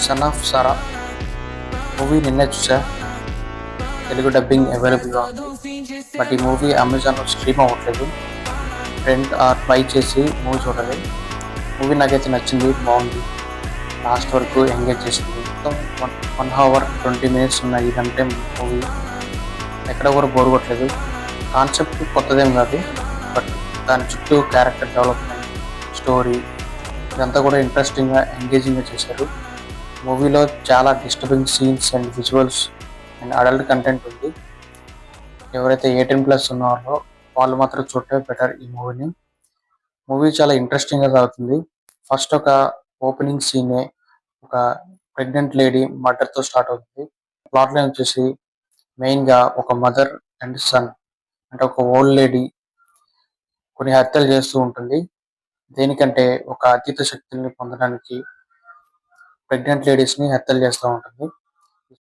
Son of Sarah movie నిన్నే చూసా. Telugu dubbing అవైలబుల్గా ఉంది. బట్ ఈ మూవీ అమెజాన్లో స్ట్రీమ్ అవ్వట్లేదు. రెంట్ ఆర్ బై చేసి మూవీ చూడాలి. మూవీ నాకైతే నచ్చింది, బాగుంది. లాస్ట్ వరకు ఎంగేజ్ చేసింది. మొత్తం 1 hour 20 minutes ఉన్న ఈ గంటే మూవీ ఎక్కడ కూడా బోర్ కొట్టలేదు. కాన్సెప్ట్ కొత్తదేం కాదు, బట్ దాని చుట్టూ క్యారెక్టర్ డెవలప్మెంట్, స్టోరీ ఇదంతా కూడా ఇంట్రెస్టింగ్గా ఎంగేజింగ్గా చేశారు. మూవీలో చాలా disturbing scenes and visuals and adult content ఉంది. ఎవరైతే 18+ ఉన్నారో వాళ్ళు మాత్రం చూడటమే బెటర్ ఈ మూవీని. మూవీ చాలా ఇంట్రెస్టింగ్గా సాగుతుంది. ఫస్ట్ ఒక ఓపెనింగ్ సీనే ఒక ప్రెగ్నెంట్ లేడీ మర్డర్తో స్టార్ట్ అవుతుంది. ప్లాట్ లైన్ వచ్చేసి మెయిన్గా ఒక మదర్ అండ్ సన్, అంటే ఒక ఓల్డ్ లేడీ కొన్ని హత్యలు చేస్తూ ఉంటుంది. దేనికంటే ఒక అతీత శక్తుల్ని పొందడానికి ప్రెగ్నెంట్ లేడీస్ని హత్యలు చేస్తూ ఉంటుంది.